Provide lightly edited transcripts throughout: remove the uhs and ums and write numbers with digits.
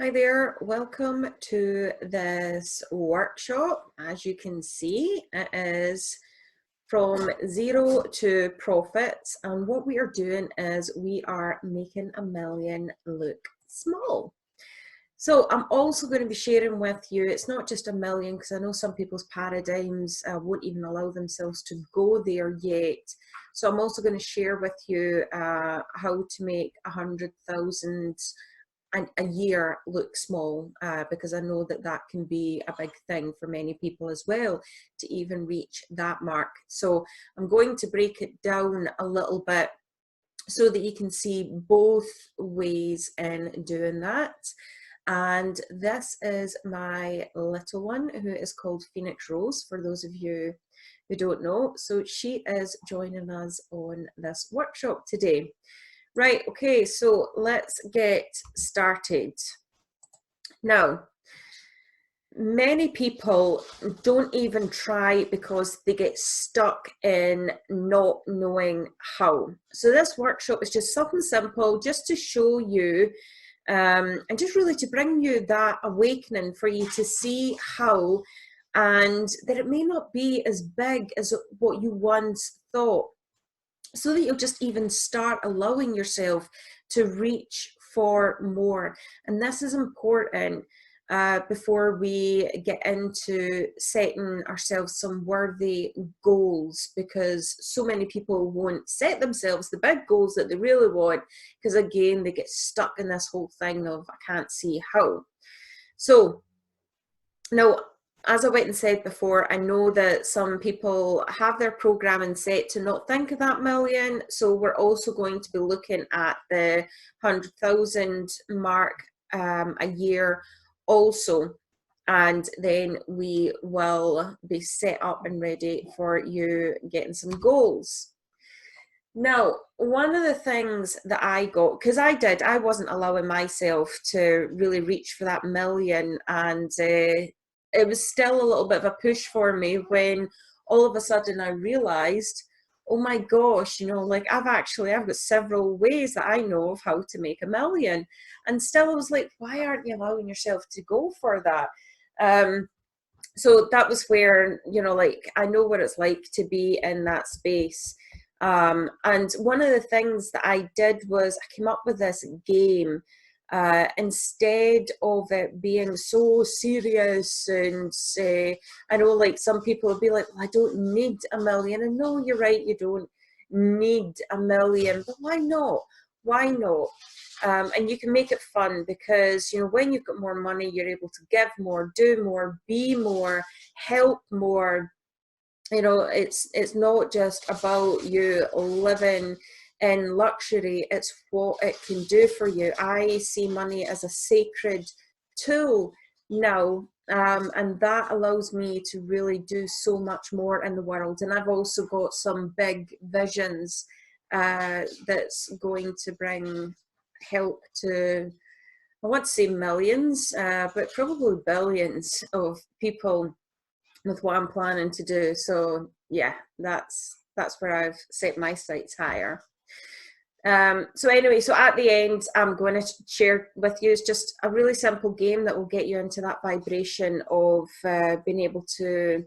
Hi there, welcome to this workshop. As you can see, it is from zero to profits, and what we are doing is we are making a million look small. So I'm also going to be sharing with you, it's not just a million, because I know some people's paradigms won't even allow themselves to go there yet. So I'm also going to share with you how to make 100,000 a year look small, because I know that that can be a big thing for many people as well to even reach that mark. So I'm going to break it down a little bit so that you can see both ways in doing that. And this is my little one, who is called Phoenix Rose, for those of you who don't know. So she is joining us on this workshop today. Right, okay, so let's get started. Now, many people don't even try because they get stuck in not knowing how. So this workshop is just something simple, just to show you and just really to bring you that awakening for you to see how, and that it may not be as big as what you once thought, so that you'll just even start allowing yourself to reach for more. And this is important before we get into setting ourselves some worthy goals, because so many people won't set themselves the big goals that they really want, because again, they get stuck in this whole thing of I can't see how. So now, as I went and said before, I know that some people have their programming set to not think of that million. So we're also going to be looking at the 100,000 mark a year also. And then we will be set up and ready for you getting some goals. Now, one of the things that I got, because I wasn't allowing myself to really reach for that million, and it was still a little bit of a push for me when all of a sudden I realized, oh my gosh, like I've got several ways that I know of how to make a million. And still I was like, why aren't you allowing yourself to go for that? So that was where, like, I know what it's like to be in that space. And one of the things that I did was I came up with this game. Instead of it being so serious, and I know like some people will be like, well, I don't need a million. And no, you're right, you don't need a million, but why not? Why not? And you can make it fun, because when you've got more money, you're able to give more, do more, be more, help more. It's not just about you living in luxury, it's what it can do for you. I see money as a sacred tool now, and that allows me to really do so much more in the world. And I've also got some big visions that's going to bring help to, I want to say millions, but probably billions of people with what I'm planning to do. So yeah, that's where I've set my sights higher. So anyway, so at the end, I'm going to share with you just a really simple game that will get you into that vibration of being able to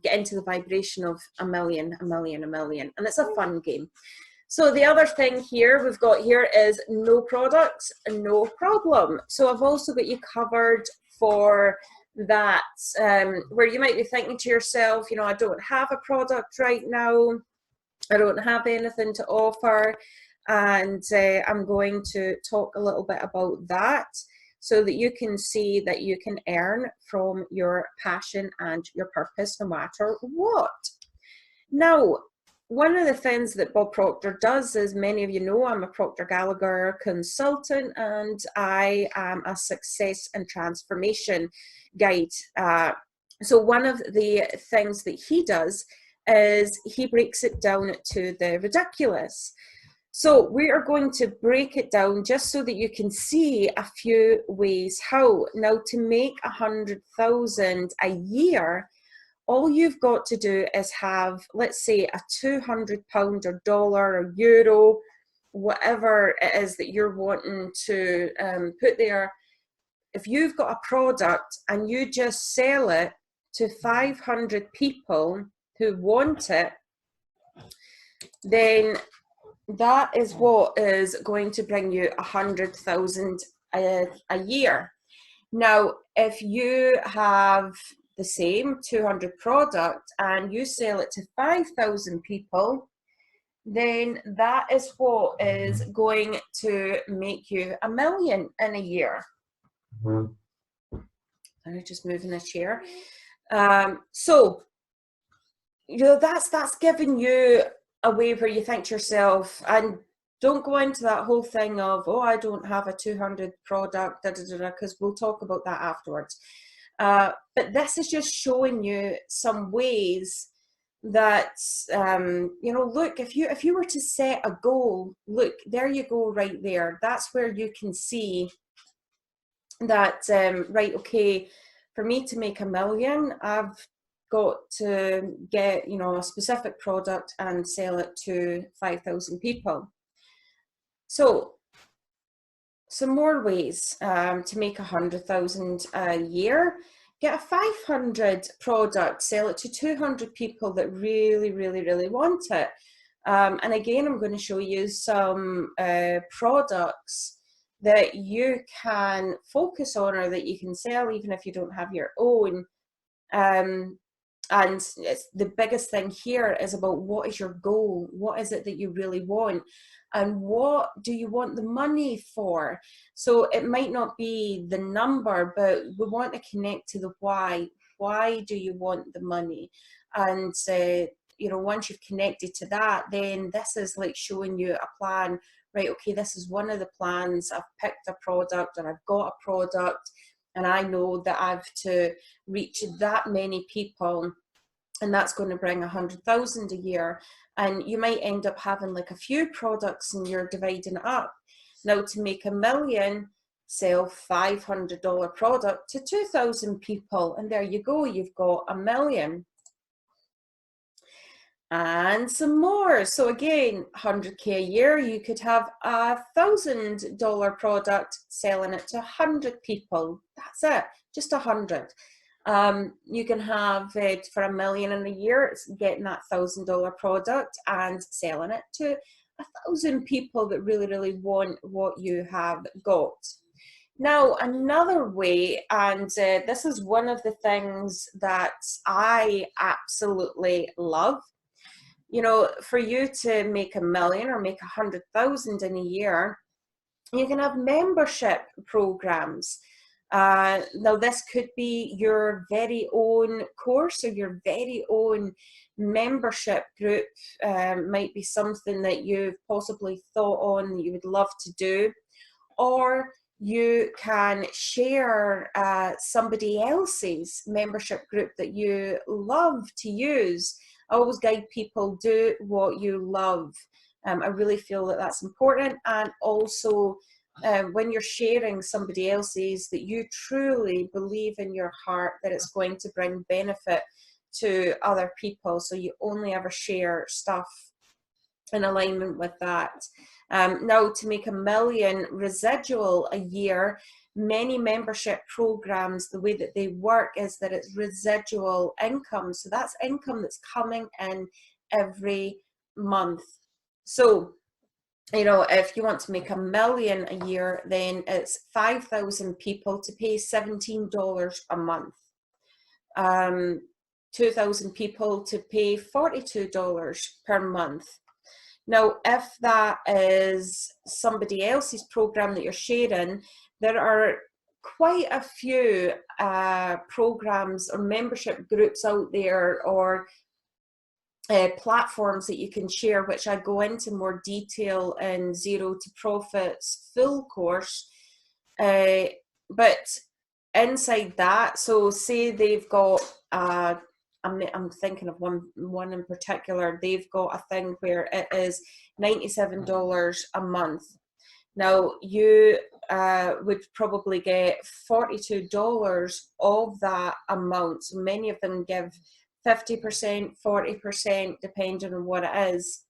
get into the vibration of a million, and it's a fun game. So the other thing here we've got here is no products, no problem. So I've also got you covered for that, where you might be thinking to yourself, I don't have a product right now, I don't have anything to offer, and I'm going to talk a little bit about that, so that you can see that you can earn from your passion and your purpose no matter what. Now, one of the things that Bob Proctor does, as many of you know, I'm a Proctor Gallagher consultant, and I am a success and transformation guide. So one of the things that he does is he breaks it down to the ridiculous. So we are going to break it down just so that you can see a few ways how. Now, to make 100,000 a year, all you've got to do is have, let's say, a £200 or dollar or euro, whatever it is that you're wanting to put there, if you've got a product and you just sell it to 500 people who want it, then that is what is going to bring you 100,000 a year. Now, if you have the same 200 product and you sell it to 5,000 people, then that is what is going to make you $1 million in a year. I'm just moving a chair. So, you know, that's giving you a way where you think to yourself, and don't go into that whole thing of, oh, I don't have a 200 product, because we'll talk about that afterwards. But this is just showing you some ways that, you know, look, if you were to set a goal, look, there you go, right there. That's where you can see that, right, okay, for me to make $1 million, I've got to get, you know, a specific product and sell it to 5,000 people. So some more ways to make 100,000 a year. Get a 500 product, sell it to 200 people that really, really, really want it. And again, I'm going to show you some products that you can focus on or that you can sell even if you don't have your own. And the biggest thing here is about what is your goal? What is it that you really want? And what do you want the money for? So it might not be the number, but we want to connect to the why. Why do you want the money? And you know, once you've connected to that, then this is like showing you a plan. Right, okay, this is one of the plans. I've picked a product and I've got a product, and I know that I have to reach that many people, and that's going to bring 100,000 a year. And you might end up having like a few products and you're dividing it up. Now, to make $1 million, sell $500 product to 2,000 people, and there you go, you've got $1 million. And some more. So again, 100K a year, you could have a $1,000 product, selling it to 100 people. That's it, just 100. You can have it for $1 million in a year, it's getting that $1,000 product and selling it to 1,000 people that really, really want what you have got. Now, another way, and this is one of the things that I absolutely love, you know, for you to make $1 million or make 100,000 in a year, you can have membership programs. Now, this could be your very own course or your very own membership group. Might be something that you've possibly thought on that you would love to do, or you can share somebody else's membership group that you love to use. I always guide people, do what you love. I really feel that that's important. And also, when you're sharing somebody else's that you truly believe in your heart that it's going to bring benefit to other people, so you only ever share stuff in alignment with that. Now, to make $1 million residual a year, many membership programs, the way that they work is that it's residual income. So that's income that's coming in every month. So, you know, if you want to make $1 million a year, then it's 5,000 people to pay $17 a month. 2,000 people to pay $42 per month. Now, if that is somebody else's program that you're sharing, there are quite a few programs or membership groups out there, or platforms that you can share, which I go into more detail in Zero to Profits full course. But inside that, so say they've got, I'm thinking of one in particular, they've got a thing where it is $97 a month. Now, you would probably get $42 of that amount. So many of them give 50%, 40%, depending on what it is.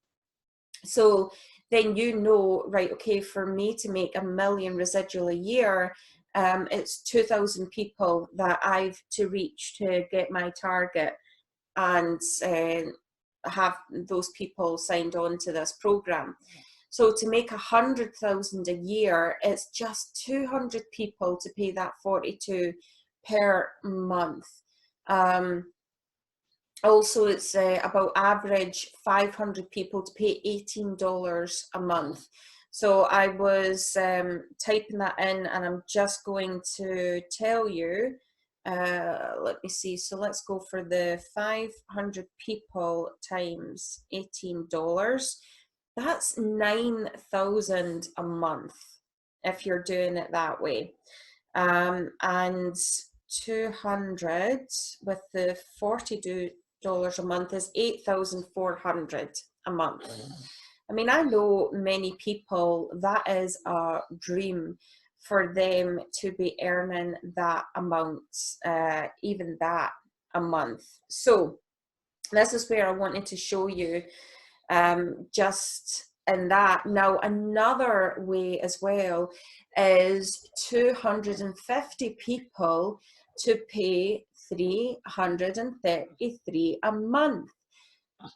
So then you know, right, okay, for me to make $1 million residual a year, it's 2,000 people that I've to reach to get my target and have those people signed on to this program. So to make 100,000 a year, it's just 200 people to pay that 42 per month. Also, it's about average 500 people to pay $18 a month. So I was typing that in, and I'm just going to tell you, let me see. So let's go for the 500 people times $18. That's 9,000 a month if you're doing it that way. And 200 with the $42 a month is 8,400 a month. I mean, I know many people, that is a dream for them to be earning that amount, even that a month. So this is where I wanted to show you just in that. Now, another way as well is 250 people to pay $333 a month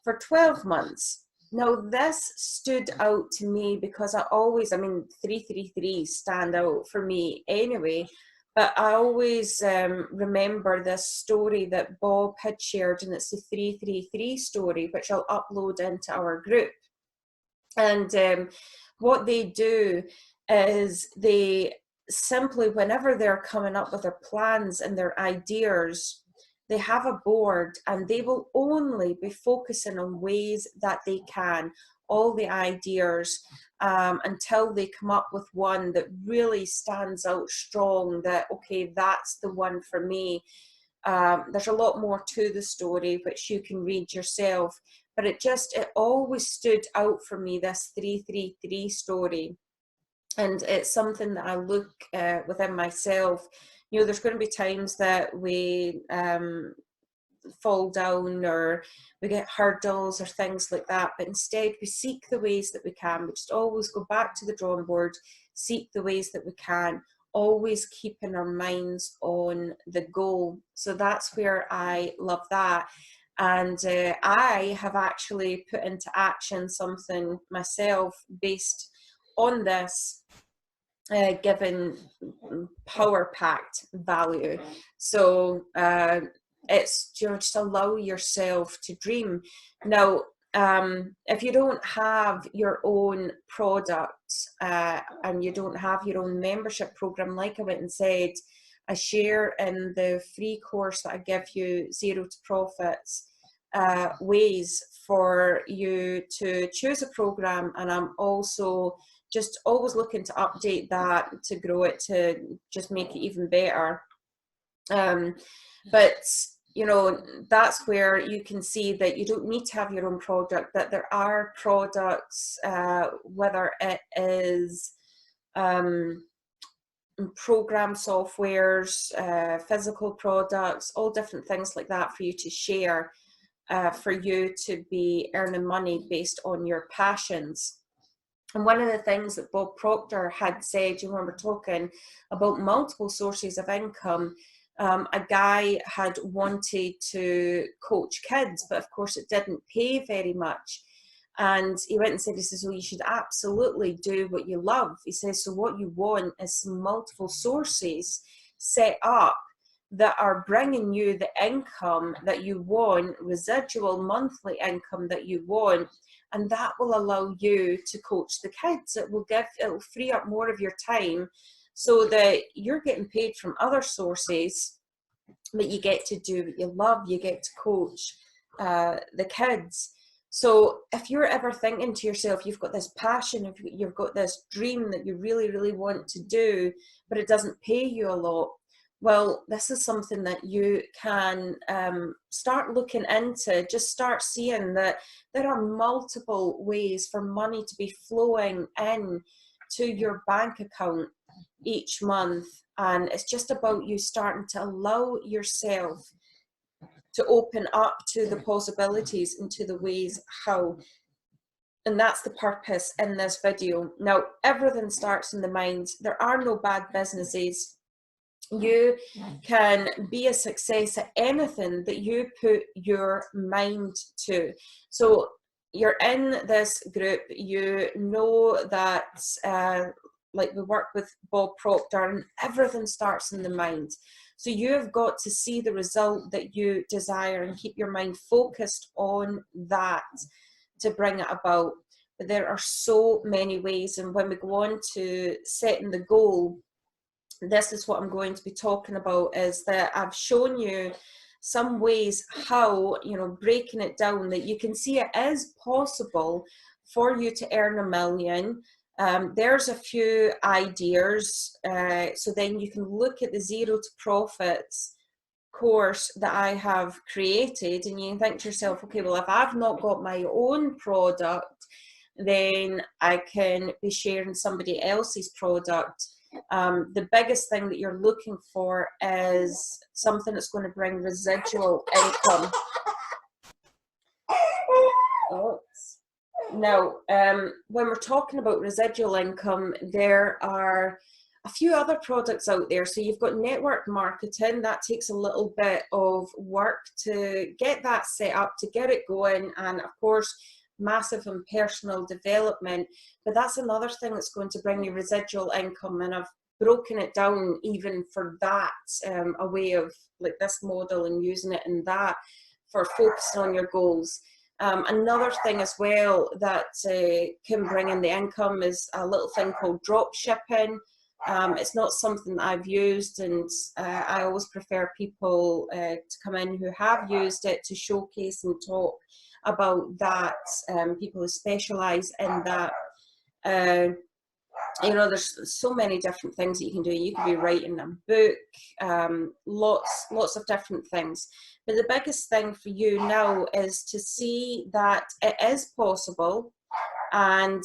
for 12 months. Now, this stood out to me because I mean, 333 stand out for me anyway, but I always remember this story that Bob had shared, and it's the 333 story, which I'll upload into our group. And what they do is they simply, whenever they're coming up with their plans and their ideas, they have a board, and they will only be focusing on ways that they can, all the ideas, until they come up with one that really stands out strong, that, okay, that's the one for me. There's a lot more to the story, which you can read yourself, but it always stood out for me, this 333 story. And it's something that I look within myself. You know, there's going to be times that we fall down, or we get hurdles or things like that, but instead we seek the ways that we can. We just always go back to the drawing board, seek the ways that we can, always keeping our minds on the goal. So that's where I love that. And I have actually put into action something myself based on this, given power-packed value. So it's just allow yourself to dream. Now, if you don't have your own product and you don't have your own membership program, like I went and said, I share in the free course that I give you, Zero to Profits, ways for you to choose a program. And I'm also just always looking to update that, to grow it, to just make it even better. But you know, that's where you can see that you don't need to have your own product, that there are products, whether it is program softwares, physical products, all different things like that for you to share, for you to be earning money based on your passions. And one of the things that Bob Proctor had said, you remember talking about multiple sources of income. A guy had wanted to coach kids, but of course it didn't pay very much. And he went and said, he says, well, you should absolutely do what you love. He says, so what you want is some multiple sources set up that are bringing you the income that you want, residual monthly income that you want, and that will allow you to coach the kids. It will free up more of your time, so that you're getting paid from other sources, but you get to do what you love. You get to coach the kids. So if you're ever thinking to yourself, you've got this passion, you've got this dream that you really, really want to do, but it doesn't pay you a lot, well, this is something that you can start looking into. Just start seeing that there are multiple ways for money to be flowing in to your bank account each month. And it's just about you starting to allow yourself to open up to the possibilities and to the ways how. And that's the purpose in this video. Now, everything starts in the mind. There are no bad businesses. You can be a success at anything that you put your mind to. So you're in this group, you know that like we work with Bob Proctor, and everything starts in the mind. So you've got to see the result that you desire and keep your mind focused on that to bring it about. But there are so many ways, and when we go on to setting the goal, this is what I'm going to be talking about, is that I've shown you some ways how, you know, breaking it down, that you can see it is possible for you to earn $1 million. There's a few ideas, so then you can look at the Zero to Profits course that I have created, and you can think to yourself, okay, well, if I've not got my own product, then I can be sharing somebody else's product. The biggest thing that you're looking for is something that's going to bring residual income. Now, when we're talking about residual income, there are a few other products out there. So you've got network marketing. That takes a little bit of work to get that set up, to get it going, and of course massive and personal development. But that's another thing that's going to bring you residual income, and I've broken it down even for that, a way of like this model and using it in that for focusing on your goals. Another thing as well that can bring in the income is a little thing called drop shipping. It's not something that I've used, and I always prefer people to come in who have used it to showcase and talk about that, people who specialize in that. You know, there's so many different things that you can do. You could be writing a book, lots of different things. But the biggest thing for you now is to see that it is possible, and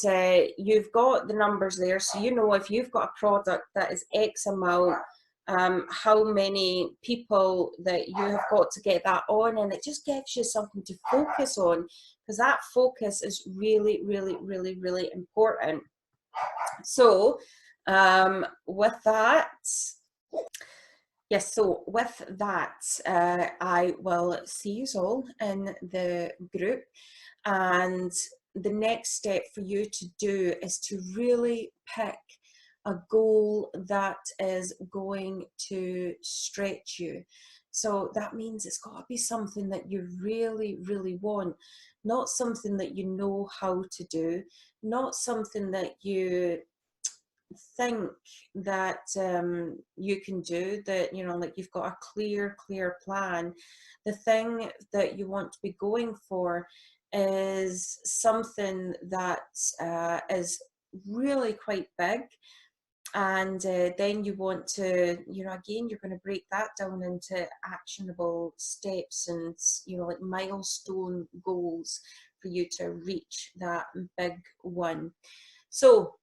you've got the numbers there. So you know, if you've got a product that is X amount, how many people that you have got to get that on, and it just gives you something to focus on, because that focus is really, really, really, really important. So with that, yes, so with that, I will see you all in the group, and the next step for you to do is to really pick a goal that is going to stretch you. So that means it's got to be something that you really, really want, not something that you know how to do, not something that you think that you can do, that, you know, like you've got a clear plan. The thing that you want to be going for is something that is really quite big, and then you want to, you know, again, you're going to break that down into actionable steps and, you know, like milestone goals for you to reach that big one. So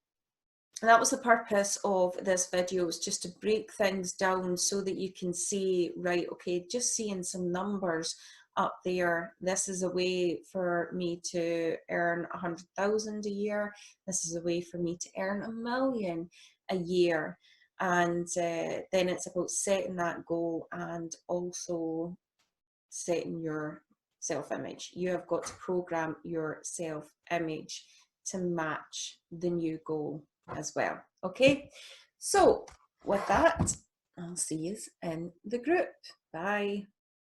that was the purpose of this video, was just to break things down so that you can see, right, okay, just seeing some numbers up there, this is a way for me to earn 100,000 a year, this is a way for me to earn $1 million a year. And then it's about setting that goal and also setting your self-image. You have got to program your self-image to match the new goal as well. Okay, so with that, I'll see you in the group. Bye.